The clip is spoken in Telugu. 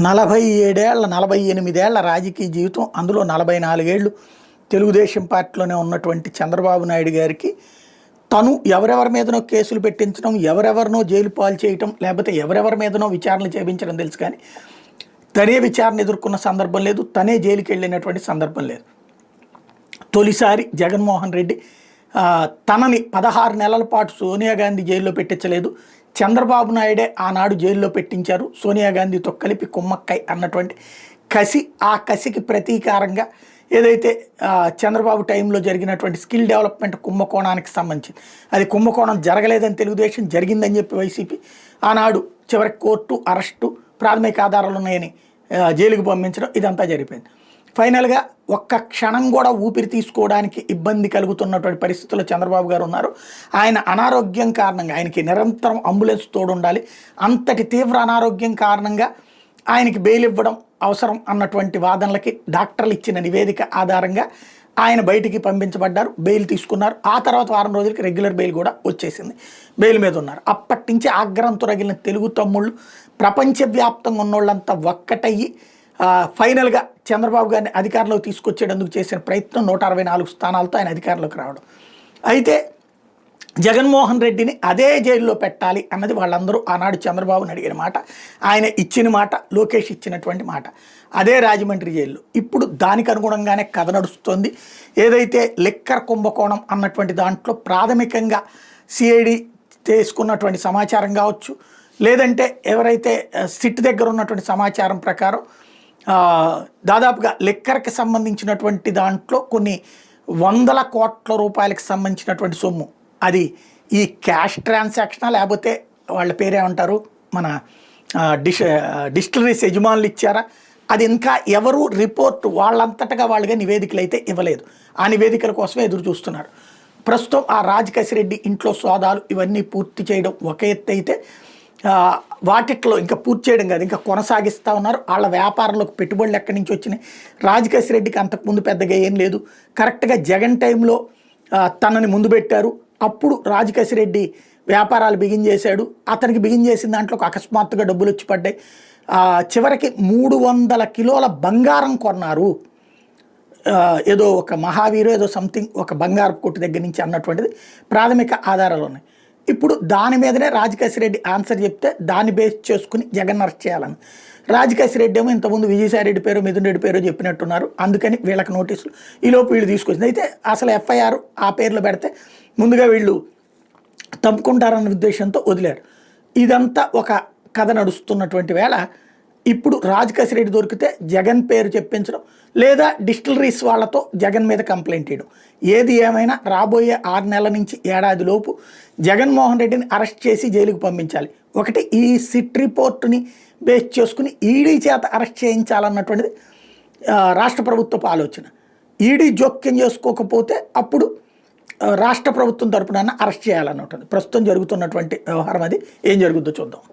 47 ఏళ్ల 48 ఏళ్ల రాజకీయ జీవితం, అందులో 44 ఏళ్ళు తెలుగుదేశం పార్టీలోనే ఉన్నటువంటి చంద్రబాబు నాయుడు గారికి తను ఎవరెవరి మీదనో కేసులు పెట్టించడం, ఎవరెవరినో జైలు పాలు చేయటం, లేకపోతే ఎవరెవరి మీదనో విచారణ చేయించడం తెలుసు. కానీ తనే విచారణ ఎదుర్కొన్న సందర్భం లేదు, తనే జైలుకి వెళ్ళినటువంటి సందర్భం లేదు. తొలిసారి జగన్మోహన్ రెడ్డి తనని 16 నెలల పాటు సోనియా గాంధీ జైల్లో పెట్టించలేదు, చంద్రబాబు నాయుడే ఆనాడు జైల్లో పెట్టించారు, సోనియా గాంధీతో కలిపి కుమ్మక్కై అన్నటువంటి కసి, ఆ కసికి ప్రతీకారంగా ఏదైతే చంద్రబాబు టైంలో జరిగినటువంటి స్కిల్ డెవలప్మెంట్ కుంభకోణానికి సంబంధించి, అది కుంభకోణం జరగలేదని తెలుగుదేశం, జరిగిందని చెప్పి వైసీపీ, ఆనాడు చివరికి కోర్టు అరెస్టు, ప్రాథమిక ఆధారాలు ఉన్నాయని జైలుకు పంపించడం, ఇదంతా జరిగిపోయింది. ఫైనల్గా ఒక్క క్షణం కూడా ఊపిరి తీసుకోవడానికి ఇబ్బంది కలుగుతున్నటువంటి పరిస్థితుల్లో చంద్రబాబు గారు ఉన్నారు. ఆయన అనారోగ్యం కారణంగా, ఆయనకి నిరంతరం అంబులెన్స్ తోడుండాలి, అంతటి తీవ్ర అనారోగ్యం కారణంగా ఆయనకి బెయిల్ ఇవ్వడం అవసరం అన్నటువంటి వాదనలకి డాక్టర్లు ఇచ్చిన నివేదిక ఆధారంగా ఆయన బయటికి పంపించబడ్డారు, బెయిల్ తీసుకున్నారు. ఆ తర్వాత వారం రోజులకి రెగ్యులర్ బెయిల్ కూడా వచ్చేసింది, బెయిల్ మీద ఉన్నారు. అప్పటి నుంచి ఆగ్రహంతో రగిలిన తెలుగు తమ్ముళ్ళు, ప్రపంచవ్యాప్తంగా ఉన్నోళ్ళంతా ఒక్కటయ్యి ఫైనల్గా చంద్రబాబు గారిని అధికారంలోకి తీసుకొచ్చేందుకు చేసిన ప్రయత్నం 164 స్థానాలతో ఆయన అధికారంలోకి రావడం. అయితే జగన్మోహన్ రెడ్డిని అదే జైల్లో పెట్టాలి అన్నది వాళ్ళందరూ ఆనాడు చంద్రబాబుని అడిగిన మాట, ఆయన ఇచ్చిన మాట, లోకేష్ ఇచ్చినటువంటి మాట. అదే రాజమండ్రి జైల్లో ఇప్పుడు దానికి అనుగుణంగానే కథ నడుస్తుంది. ఏదైతే లిక్కర్ కుంభకోణం అన్నటువంటి దాంట్లో ప్రాథమికంగా సిఐడి తీసుకున్నటువంటి సమాచారం కావచ్చు, లేదంటే ఎవరైతే సిట్ దగ్గర ఉన్నటువంటి సమాచారం ప్రకారం దాదాపుగా లిక్కర్కి సంబంధించినటువంటి దాంట్లో కొన్ని 100 కోట్ల రూపాయలకు సంబంధించినటువంటి సొమ్ము, అది ఈ క్యాష్ ట్రాన్సాక్షనా లేకపోతే వాళ్ళ పేరేమంటారు, మన డిస్టిలరీస్ యజమానులు ఇచ్చారా, అది ఇంకా ఎవరు రిపోర్ట్ వాళ్ళంతటగా వాళ్ళుగా నివేదికలు అయితే ఇవ్వలేదు. ఆ నివేదికల కోసమే ఎదురు చూస్తున్నారు. ప్రస్తుతం ఆ రాజకేశిరెడ్డి ఇంట్లో సోదాలు ఇవన్నీ పూర్తి చేయడం ఒక ఎత్తు అయితే, వాటిట్లో ఇంకా పూర్తి చేయడం కాదు, ఇంకా కొనసాగిస్తూ ఉన్నారు. వాళ్ళ వ్యాపారంలోకి పెట్టుబడులు ఎక్కడి నుంచి వచ్చినాయి, రాజకేశిరెడ్డికి అంతకుముందు పెద్దగా ఏం లేదు, కరెక్ట్గా జగన్ టైంలో తనని ముందు పెట్టారు, అప్పుడు రాజకేశిరెడ్డి వ్యాపారాలు బిగిన్ చేశాడు. అతనికి బిగిన్ చేసిన దాంట్లో అకస్మాత్తుగా డబ్బులు వచ్చి పడ్డాయి. చివరికి 300 కిలోల బంగారం కొన్నారు, ఏదో ఒక మహావీరు ఏదో సంథింగ్ ఒక బంగారు కొట్టు దగ్గర నుంచి అన్నటువంటిది ప్రాథమిక ఆధారాలు ఉన్నాయి. ఇప్పుడు దాని మీదనే రాజకేశిరెడ్డి ఆన్సర్ చెప్తే దాన్ని బేస్ చేసుకుని జగన్ అరెస్ట్ చేయాలని, రాజకేశిరెడ్డి ఏమో ఇంతకుముందు విజయసాయిరెడ్డి పేరు, మిథున్ రెడ్డి పేరు చెప్పినట్టున్నారు, అందుకని వీళ్ళకి నోటీసులు ఈలోపు వీళ్ళు తీసుకొచ్చింది. అయితే అసలు ఎఫ్ఐఆర్ ఆ పేర్లు పెడితే ముందుగా వీళ్ళు తప్పుకుంటారన్న ఉద్దేశంతో వదిలేరు. ఇదంతా ఒక కథ నడుస్తున్నటువంటి వేళ ఇప్పుడు రాజకేశిరెడ్డి దొరికితే జగన్ పేరు చెప్పించడం, లేదా డిస్టిలరీస్ వాళ్ళతో జగన్ మీద కంప్లైంట్ చేయడం, ఏది ఏమైనా రాబోయే 6 నెలల నుంచి ఏడాది లోపు జగన్మోహన్ రెడ్డిని అరెస్ట్ చేసి జైలుకు పంపించాలి. ఒకటి ఈ సిట్ రిపోర్టుని బేస్ చేసుకుని ఈడీ చేత అరెస్ట్ చేయించాలన్నటువంటిది రాష్ట్ర ప్రభుత్వపు ఆలోచన. ఈడీ జోక్యం చేసుకోకపోతే అప్పుడు రాష్ట్ర ప్రభుత్వం తరపున అరెస్ట్ చేయాలన్నటువంటి ప్రస్తుతం జరుగుతున్నటువంటి వ్యవహారం. అది ఏం జరుగుతుందో చూద్దాం.